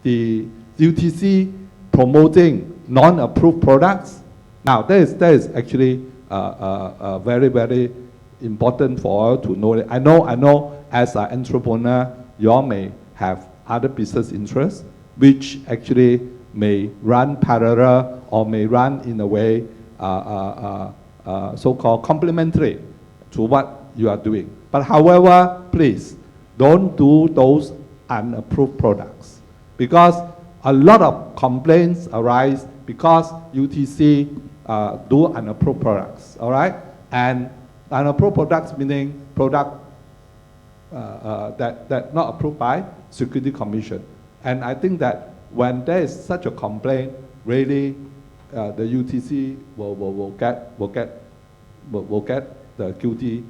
the UTC promoting non-approved products. Now, that is actually very, very important for all to know. I know as an entrepreneur, you all may have other business interests, which actually may run parallel or may run in a way so-called complementary to what you are doing. But however, please, don't do those unapproved products, because a lot of complaints arise because UTC do unapproved products, all right? And unapproved products meaning product that not approved by Security Commission. And I think that when there is such a complaint, really the UTC will get the guilty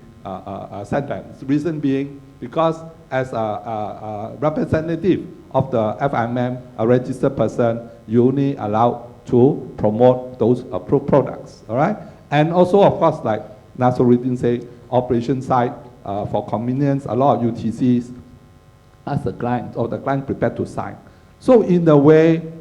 sentence. Reason being, because as a representative of the FIMM, a registered person, you only allowed to promote those approved products, all right? And also, of course, like Nasruddin said, operation side, for convenience, a lot of UTCs ask the client, or the client prepared to sign. So in the way,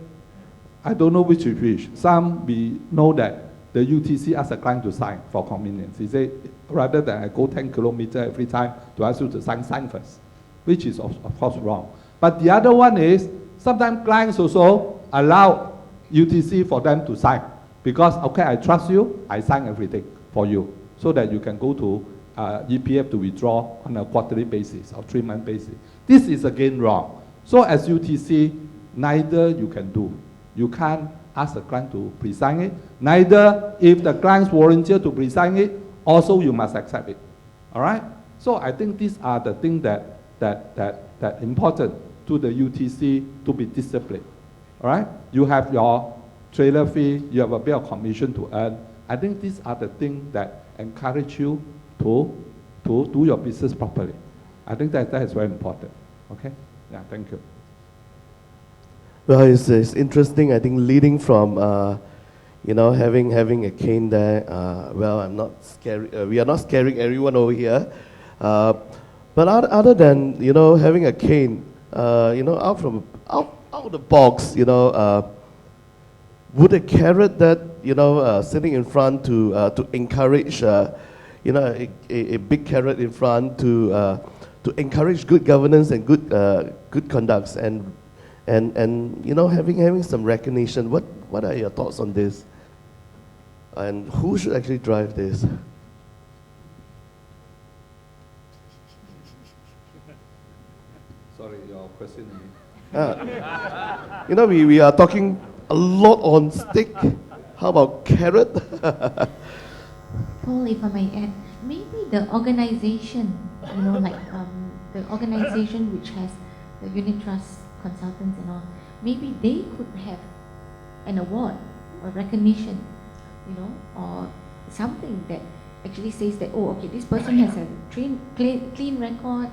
I don't know which is which. Some we know that the UTC ask the client to sign for convenience. He say, rather than I go 10 kilometers every time to ask you to sign first, which is of course wrong. But the other one is, sometimes clients also allow UTC for them to sign, because, okay, I trust you, I sign everything for you, so that you can go to EPF to withdraw on a quarterly basis or 3-month basis. This is again wrong. So as UTC, neither you can do. You can't ask the client to pre-sign it. Neither, if the clients volunteer to pre-sign it, also you must accept it. All right? So I think these are the things that important to the UTC to be disciplined. All right? You have your trailer fee, you have a bit of commission to earn. I think these are the things that encourage you to do your business properly. I think that is very important. Okay? Yeah, thank you. Well, it's interesting, I think, leading from, having a cane there. Well, I'm not scary. We are not scaring everyone over here. But other than, having a cane, out of the box, would a carrot that, sitting in front to encourage, a big carrot in front to encourage good governance and good conducts and having some recognition. What are your thoughts on this? And who should actually drive this? Sorry, your question. We are talking a lot on stick. How about carrot? Paul, if I may add, maybe the organization, the organization which has the unit trust consultants and all, maybe they could have an award or recognition, or something that actually says that, oh, okay, this person has a clean record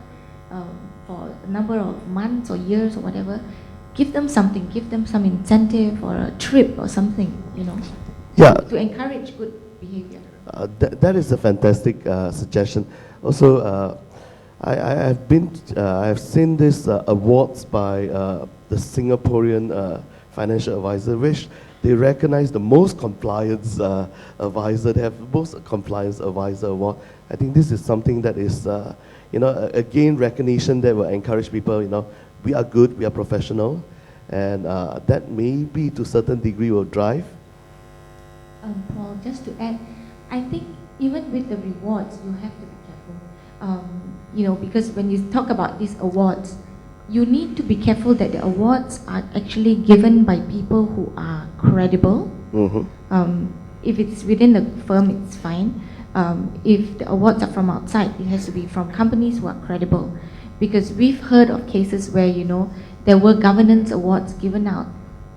for a number of months or years or whatever. Give them something, give them some incentive or a trip or something, Yeah. to encourage good behavior. That is a fantastic suggestion. Also, I've seen these awards by the Singaporean financial advisor, which they recognize the most compliance advisor. They have the most compliance advisor award. I think this is something that is, again, recognition that will encourage people. We are good, we are professional, and that maybe to a certain degree will drive. Paul, just to add, I think even with the rewards, you have to be careful. Because when you talk about these awards, you need to be careful that the awards are actually given by people who are credible. Mm-hmm. If it's within the firm, it's fine. If the awards are from outside, it has to be from companies who are credible. Because we've heard of cases where, there were governance awards given out,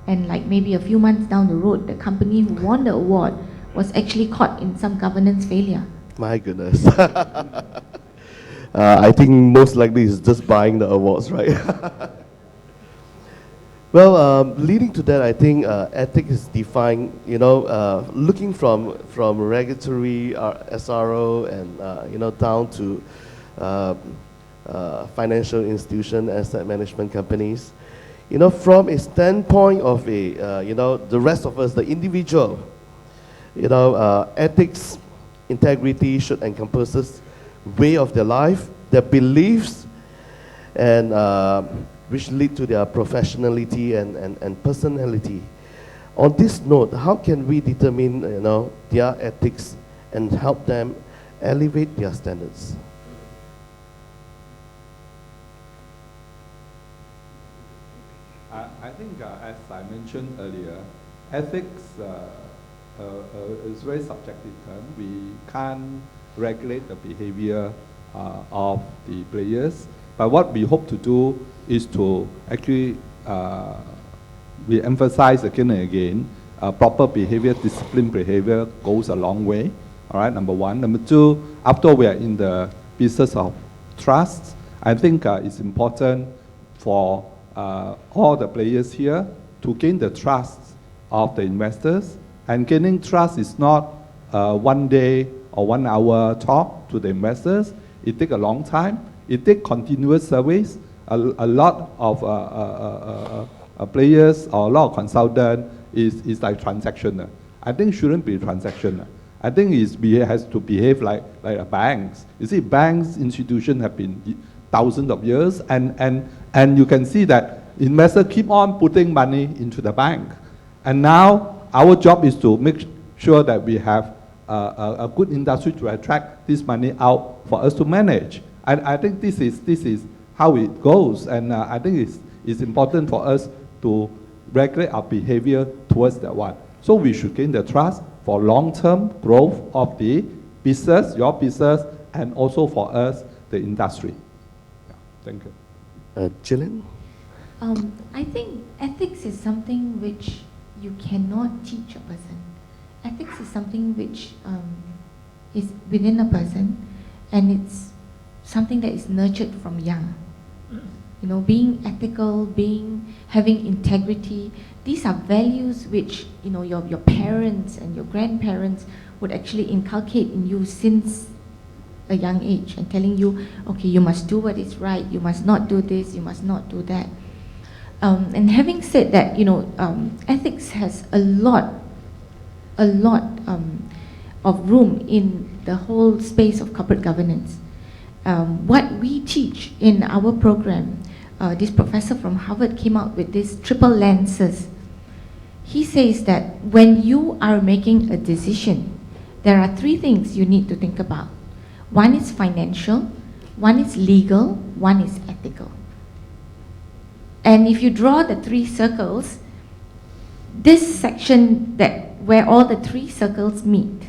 and like maybe a few months down the road, the company who won the award was actually caught in some governance failure. My goodness. I think most likely it's just buying the awards, right? Well, leading to that, I think ethics is defined, looking from regulatory SRO and, down to financial institution, asset management companies. You know, from a standpoint of a, you know, the rest of us, the individual, you know, ethics, integrity should encompass way of their life, their beliefs, and which lead to their professionality and personality. On this note, how can we determine, you know, their ethics and help them elevate their standards? I think, as I mentioned earlier, ethics is a very subjective term. We can't regulate the behavior of the players. But what we hope to do is to actually we emphasize again and again, proper behavior, disciplined behavior goes a long way. All right, number one. Number two, after we are in the business of trust, I think it's important for all the players here to gain the trust of the investors. And gaining trust is not 1 day or 1 hour talk to the investors. It takes a long time. It takes continuous surveys. A lot of players or a lot of consultants is like transactional. I think it shouldn't be transactional. I think it has to behave like a banks. You see, banks, institutions have been thousands of years, and you can see that investors keep on putting money into the bank. And now our job is to make sure that we have a good industry to attract this money out for us to manage. And I think this is how it goes, and I think it's important for us to regulate our behavior towards that one. So we should gain the trust for long-term growth of the business, your business, and also for us, the industry. Yeah, thank you. Gillian? I think ethics is something which you cannot teach a person. Ethics is something which is within a person, and it's something that is nurtured from young. You know, being ethical, having integrity, these are values which, you know, your parents and your grandparents would actually inculcate in you since a young age, and telling you, okay, you must do what is right, you must not do this, you must not do that. And having said that, you know, ethics has a lot of room in the whole space of corporate governance. What we teach in our program, this professor from Harvard came out with this triple lenses. He says that when you are making a decision, there are 3 things you need to think about. One is financial, one is legal, one is ethical. And if you draw the 3 circles, this section where all the 3 circles meet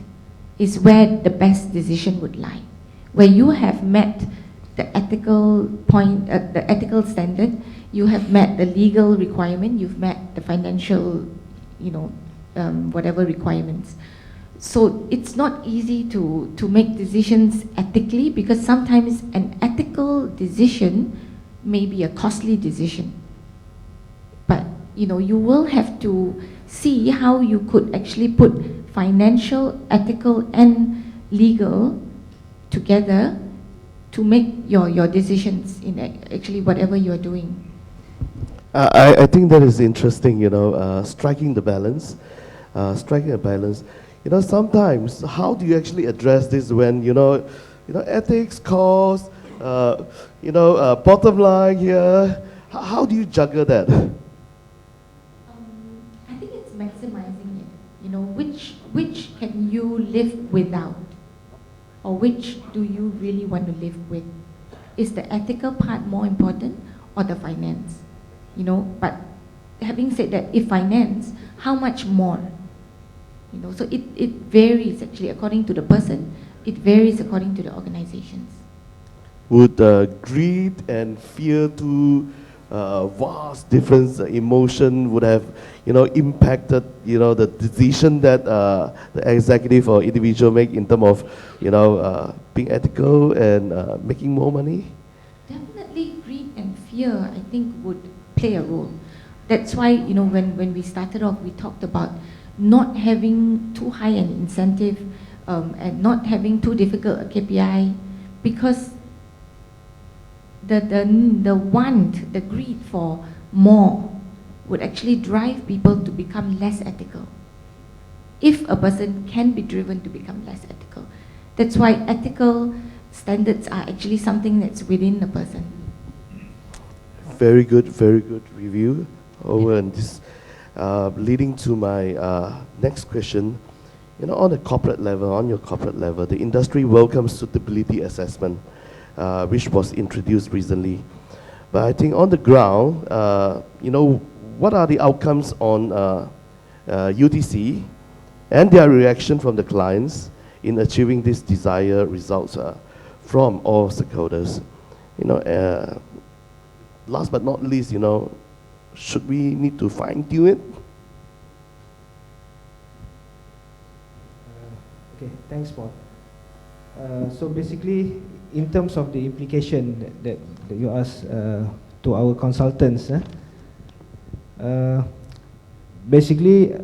is where the best decision would lie. Where you have met the ethical point, the ethical standard, you have met the legal requirement, you've met the financial, you know, whatever requirements. So it's not easy to make decisions ethically, because sometimes an ethical decision may be a costly decision. But, you know, you will have to see how you could actually put financial, ethical, and legal together to make your decisions in actually whatever you're doing. I think that is interesting, you know, striking the balance, striking a balance. You know, sometimes, how do you actually address this when, you know, ethics, cost, you know, bottom line here, how do you juggle that? I think it's maximizing it. You know, which can you live without? Or which do you really want to live with? Is the ethical part more important, or the finance? You know, but having said that, if finance, how much more? You know, so it varies actually according to the person. It varies according to the organizations. Would greed and fear, two vast different emotion, would have, you know, impacted, you know, the decision that the executive or individual make in terms of, you know, being ethical and making more money? Definitely, greed and fear, I think, would play a role. That's why, you know, when we started off, we talked about not having too high an incentive and not having too difficult a KPI, because the want, the greed for more would actually drive people to become less ethical. If a person can be driven to become less ethical. That's why ethical standards are actually something that's within the person. Very good review. Over and this, leading to my next question. You know, on a corporate level, on your corporate level, the industry welcomes suitability assessment, which was introduced recently. But I think on the ground, you know, what are the outcomes on UTC and their reaction from the clients in achieving these desired results from all stakeholders? You know, last but not least, you know, should we need to fine-tune it? Okay, thanks, Paul. So basically, in terms of the implication that you asked to our consultants, basically,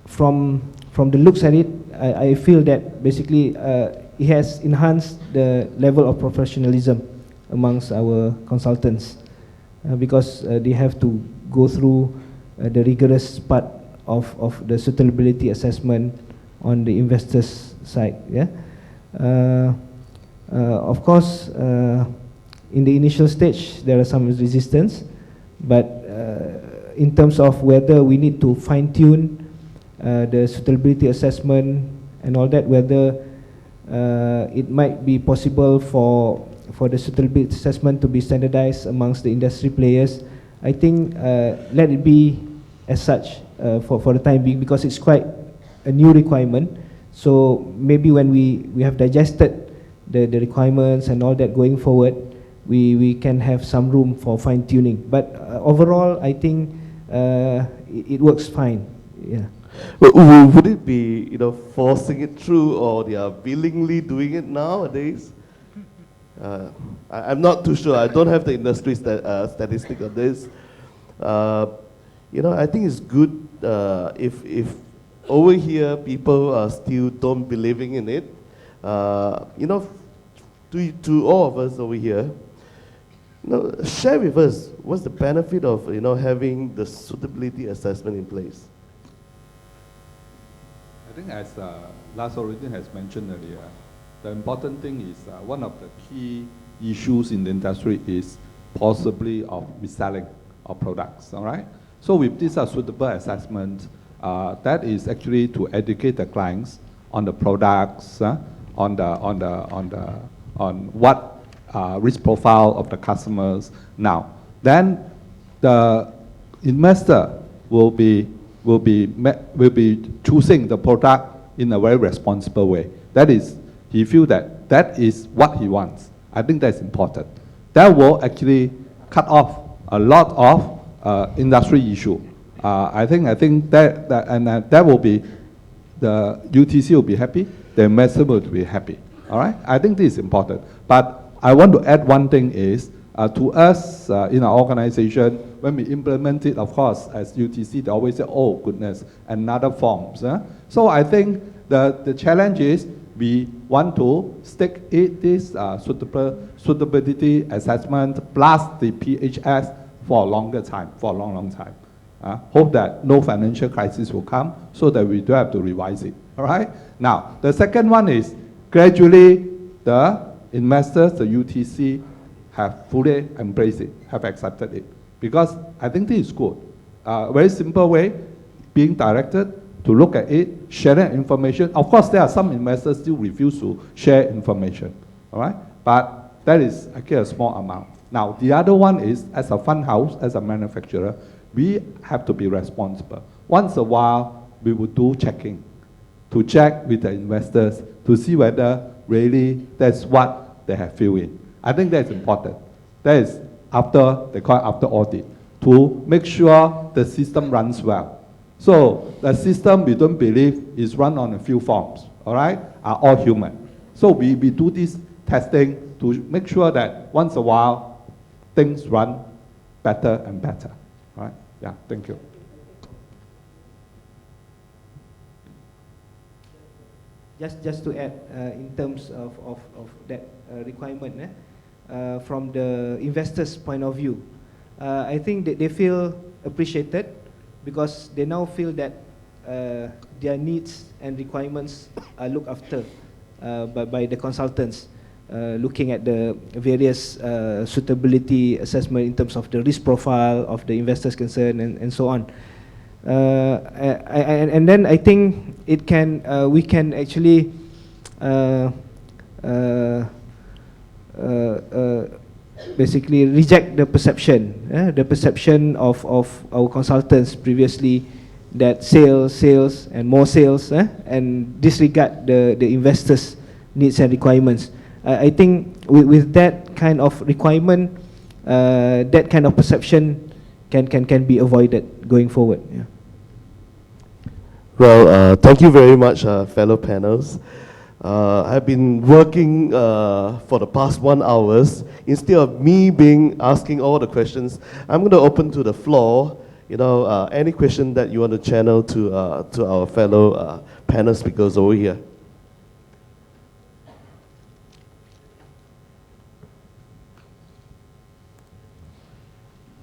from the looks at it, I feel that basically it has enhanced the level of professionalism amongst our consultants because they have to go through the rigorous part of the suitability assessment on the investors' side. Yeah. Of course, in the initial stage, there are some resistance, but in terms of whether we need to fine-tune the suitability assessment and all that, whether it might be possible for the suitability assessment to be standardized amongst the industry players, I think let it be as such for the time being, because it's quite a new requirement. So maybe when we have digested the requirements and all that going forward, we can have some room for fine-tuning. But overall, I think it works fine. Yeah. Would it be, you know, forcing it through, or they are willingly doing it nowadays? I'm not too sure. I don't have the industry statistic on this. You know, I think it's good if over here people still don't believing in it. You know, to all of us over here, you know, share with us what's the benefit of, you know, having the suitability assessment in place. I think as Lars already has mentioned earlier, the important thing is one of the key issues in the industry is possibly of reselling of products, all right? So with this suitable assessment, that is actually to educate the clients on the products, on what risk profile of the customers. Now, then the investor will be choosing the product in a very responsible way. That is, he feels that that is what he wants. I think that's important. That will actually cut off a lot of industry issue. I think that will be, the UTC will be happy, the investor will be happy. All right? I think this is important. But I want to add one thing is, to us in our organization, when we implement it, of course, as UTC, they always say, oh goodness, another forms. So I think the challenge is we want to stick it, this suitability assessment plus the PHS for a longer time, for a long time. Hope that no financial crisis will come so that we don't have to revise it. All right? Now, the second one is gradually the investors, the UTC, have fully embraced it, have accepted it. Because I think this is good. Very simple way, being directed to look at it, sharing information. Of course, there are some investors still refuse to share information. All right? But that is actually a small amount. Now, the other one is, as a fund house, as a manufacturer, we have to be responsible. Once a while, we will do checking, to check with the investors, to see whether really that's what they have filled in. I think that's important. That is after, they call it after audit, to make sure the system runs well. So the system we don't believe is run on a few forms, all right, are all human. So we do this testing to make sure that once a while, things run better and better. All right? Yeah, thank you. Just to add, in terms of that requirement, from the investor's point of view, I think that they feel appreciated because they now feel that their needs and requirements are looked after by the consultants, looking at the various suitability assessment in terms of the risk profile of the investors concerned and so on. And then I think it can we can actually basically reject the perception of our consultants previously that sales and more sales, and disregard the investors' needs and requirements. I think with that kind of requirement, that kind of perception can be avoided going forward. Yeah. Well, thank you very much, fellow panels. I've been working for the past 1 hour. Instead of me asking all the questions, I'm going to open to the floor. You know, any question that you want to channel to our fellow panel speakers over here.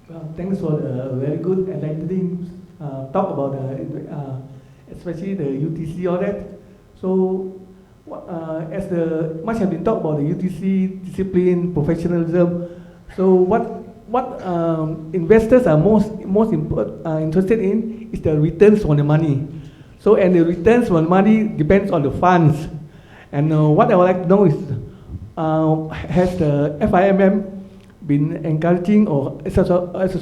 Well, thanks for the very good enlightening talk about especially the UTC, all that. So, as the much have been talked about the UTC discipline, professionalism. So, what investors are most interested in is the returns on the money. So, and the returns on money depends on the funds. And what I would like to know is, has the FIMM been encouraging or as a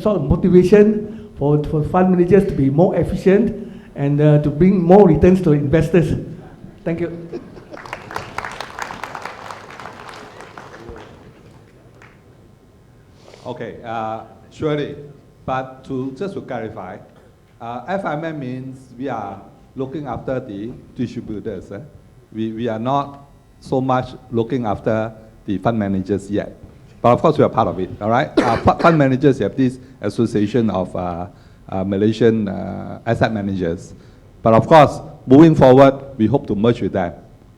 sort of motivation for fund managers to be more efficient and to bring more returns to investors? Thank you. Okay, surely. But just to clarify, FIMM means we are looking after the distributors. We are not so much looking after the fund managers yet. But of course, we are part of it, all right? Fund managers have this association of Malaysian asset managers. But of course, moving forward, we hope to merge with them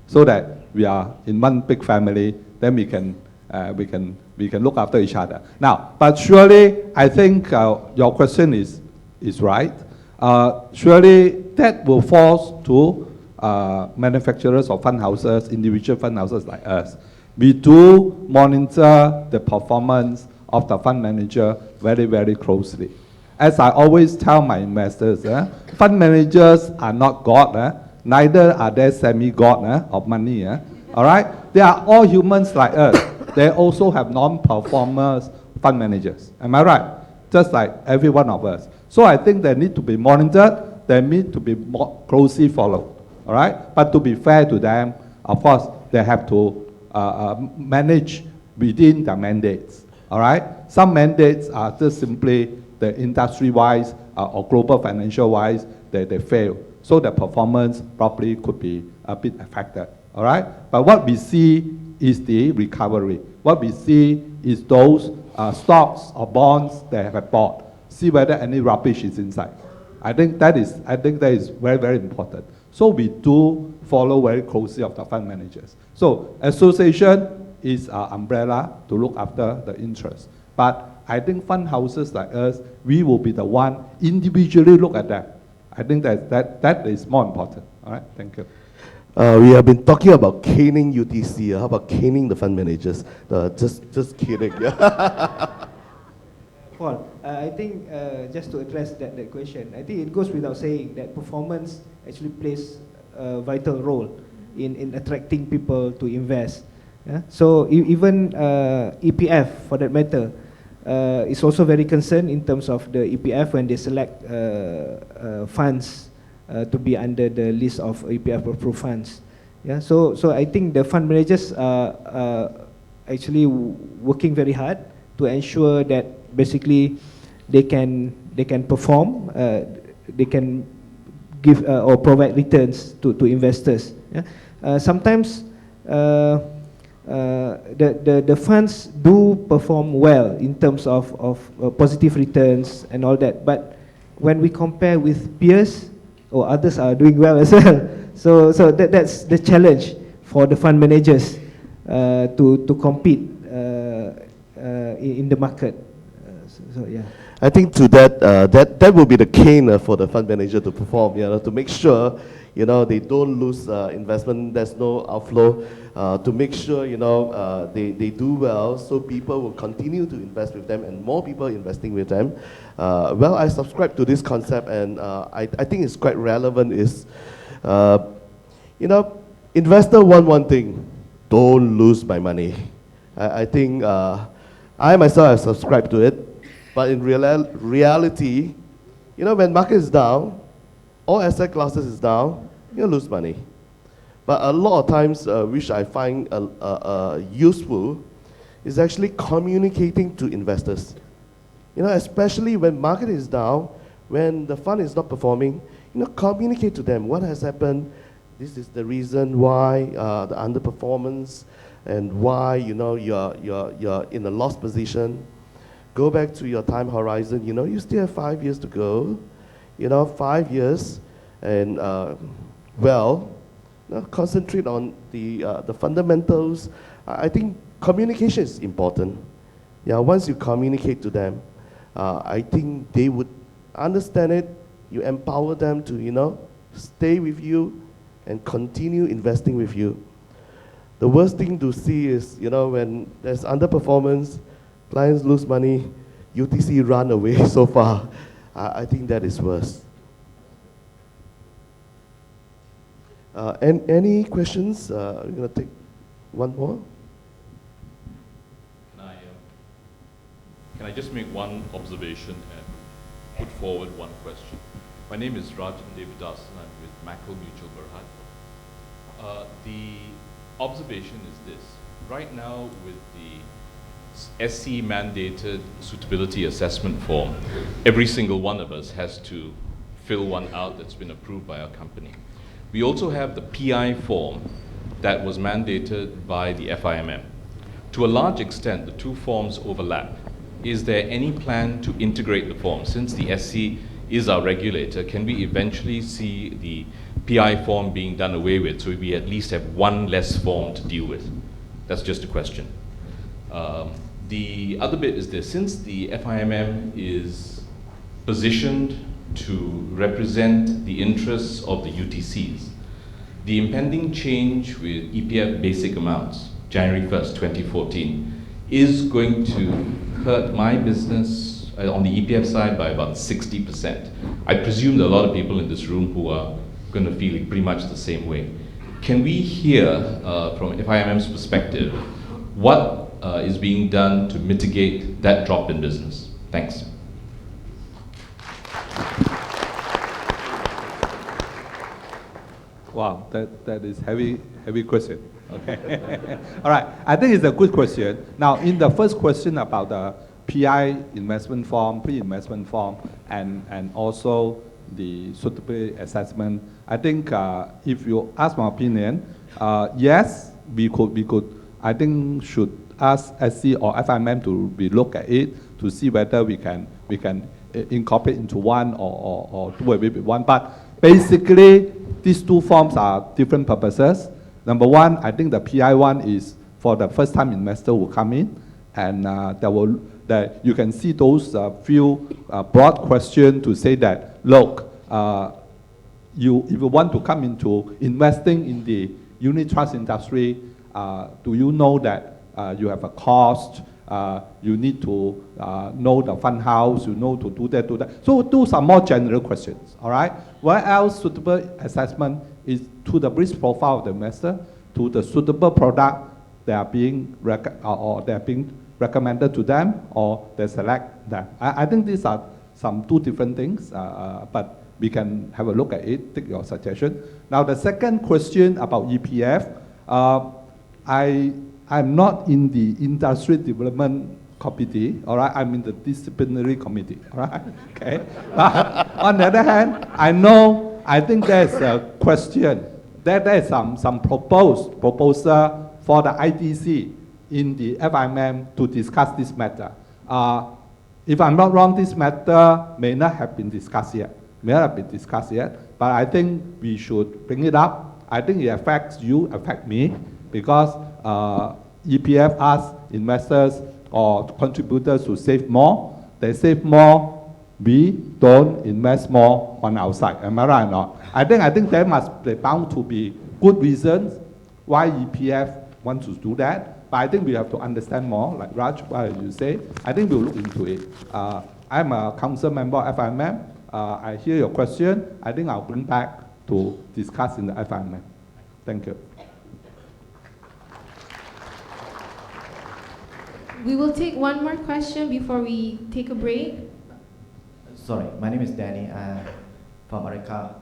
so that we are in one big family, then we can look after each other. Now, but surely, I think your question is right. Surely, that will fall to manufacturers or fund houses, individual fund houses like us. We do monitor the performance of the fund manager very, very closely. As I always tell my investors, fund managers are not God, neither are they semi-God of money. All right? They are all humans like us. They also have non-performers fund managers. Am I right? Just like every one of us. So I think they need to be monitored. They need to be more closely followed. All right? But to be fair to them, of course, they have to manage within their mandates. All right? Some mandates are just simply the industry-wise or global financial-wise, they fail. So the performance probably could be a bit affected. All right? But what we see is the recovery. What we see is those stocks or bonds they have bought. See whether any rubbish is inside. I think that is very, very important. So we do follow very closely of the fund managers. So association is our umbrella to look after the interest. But I think fund houses like us, we will be the one individually look at that. I think that is more important. All right, thank you. We have been talking about caning UTC. How about caning the fund managers? Just kidding. Paul, I think just to address that question, I think it goes without saying that performance actually plays a vital role in attracting people to invest. Yeah? So even EPF, for that matter, is also very concerned in terms of the EPF when they select funds to be under the list of EPF approved funds. Yeah? So I think the fund managers are actually working very hard to ensure that basically they can perform, they can give or provide returns to investors. Yeah? Sometimes the funds do perform well in terms of positive returns and all that, but when we compare with peers, or others are doing well as well. So that's the challenge for the fund managers to compete in the market. So yeah. I think to that, that will be the cane for the fund manager to perform, to make sure, they don't lose investment, there's no outflow, to make sure, they do well, so people will continue to invest with them and more people investing with them. Well, I subscribe to this concept, and I think it's quite relevant is, investor want one thing, don't lose my money. I think I myself have subscribed to it. But in reality, when market is down, all asset classes is down, you lose money. But a lot of times, which I find useful, is actually communicating to investors. Especially when market is down, when the fund is not performing, communicate to them what has happened. This is the reason why the underperformance and why you're in a loss position. Go back to your time horizon. You still have 5 years to go. 5 years, and concentrate on the fundamentals. I think communication is important. Yeah, once you communicate to them, I think they would understand it. You empower them to stay with you and continue investing with you. The worst thing to see is when there's underperformance, clients lose money, UTC run away so far. I think that is worse. Any questions? We're going to take one more. Can I just make one observation and put forward one question? My name is Rajan Devidas, and I'm with Mackerel Mutual Berhad. The observation is this. Right now, with the SC mandated suitability assessment form, every single one of us has to fill one out that's been approved by our company. We also have the PI form that was mandated by the FIMM. To a large extent, the two forms overlap. Is there any plan to integrate the form? Since the SC is our regulator, can we eventually see the PI form being done away with, so we at least have one less form to deal with? That's just a question. The other bit is this: since the FIMM is positioned to represent the interests of the UTCs, the impending change with EPF basic amounts, January 1st, 2014, is going to hurt my business on the EPF side by about 60%. I presume there are a lot of people in this room who are going to feel pretty much the same way. Can we hear from FIMM's perspective what is being done to mitigate that drop in business? Thanks. Wow, that is heavy question. Okay. All right. I think it's a good question. Now, in the first question about the PI investment form, pre-investment form, and also the suitability assessment, I think if you ask my opinion, yes, we could. I think should ask SC or FIMM to look at it to see whether we can incorporate into one or do away with one. But basically, these two forms are different purposes. Number one, I think the PI one is for the first-time investor who come in, and that you can see those few broad questions to say that, look, if you want to come into investing in the unit trust industry, do you know that you have a cost? You need to know the fund house. You know to do that. So those are more general questions. All right. What else suitable assessment is to the risk profile of the investor, to the suitable product they are being recommended to them, or they select them. I think these are two different things, but we can have a look at it, take your suggestion. Now the second question about EPF, I'm not in the industry development committee, all right? I'm in the disciplinary committee, all right? Okay. But on the other hand, I think there's a question. There is some proposal for the IDC in the FIMM to discuss this matter. If I'm not wrong, this matter may not have been discussed yet. But I think we should bring it up. I think it affects you, affects me, because EPF asks investors or contributors to save more. they save more, we don't invest more on our side. Am I right or not? I think there must be bound to be good reasons why EPF wants to do that. But I think we have to understand more, like Raj, what you say. I think we'll look into it. I'm a council member of FIMM. I hear your question. I think I'll bring back to discuss in the FIMM. Thank you. We will take one more question before we take a break. Sorry, my name is Danny from America,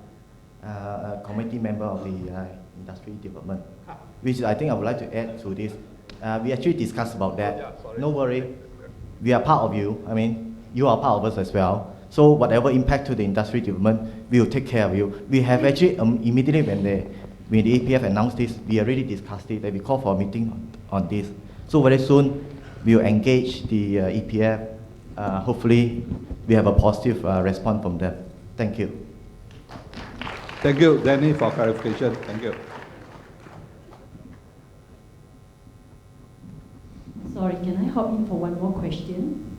a committee member of the industry development, which I think I would like to add to this. We actually discussed about that. No worry, we are part of you. I mean, you are part of us as well. So whatever impact to the industry development, we will take care of you. We have actually immediately when the APF announced this, we already discussed it, and we called for a meeting on this. So very soon, we will engage the EPF. Hopefully, we have a positive response from them. Thank you. Thank you, Danny, for clarification. Thank you. Sorry, can I hop in for one more question?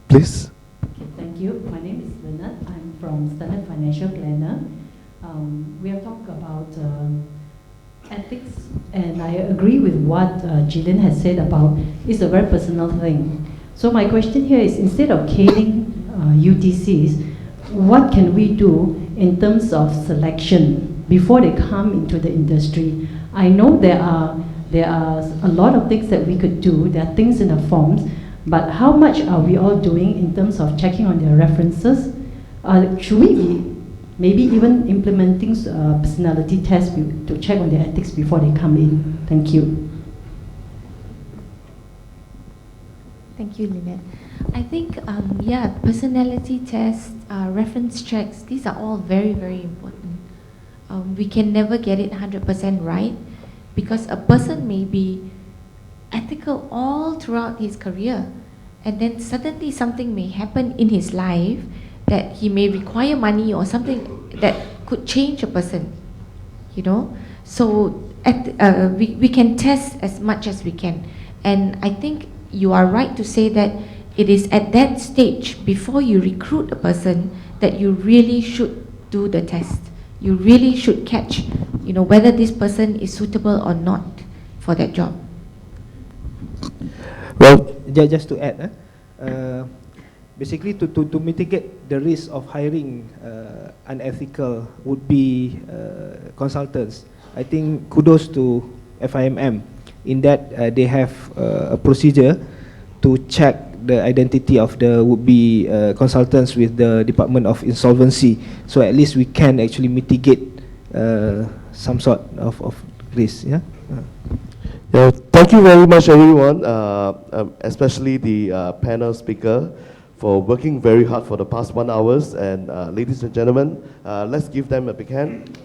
Please. Okay, thank you. My name is Leonard. I'm from Standard Financial Planner. We have talked about ethics, and I agree with what Gillian has said about it's a very personal thing. So my question here is, instead of caning UTCs, what can we do in terms of selection before they come into the industry? I know there are a lot of things that we could do. There are things in the forms, but how much are we all doing in terms of checking on their references? Should we be maybe even implementing personality tests to check on their ethics before they come in? Thank you. Thank you, Lynette. I think, yeah, personality tests, reference checks, these are all very, very important. We can never get it 100% right, because a person may be ethical all throughout his career, and then suddenly something may happen in his life that he may require money or something that could change a person, you know. So we can test as much as we can. And I think you are right to say that it is at that stage, before you recruit a person, that you really should do the test. You really should catch, you know, whether this person is suitable or not for that job. Well, just to add, basically to mitigate the risk of hiring unethical would-be consultants, I think kudos to FIMM in that they have a procedure to check the identity of the would-be consultants with the Department of Insolvency, so at least we can actually mitigate some sort of risk. Yeah. Yeah, thank you very much, everyone, especially the panel speaker, for working very hard for the past 1 hour. And ladies and gentlemen, let's give them a big hand.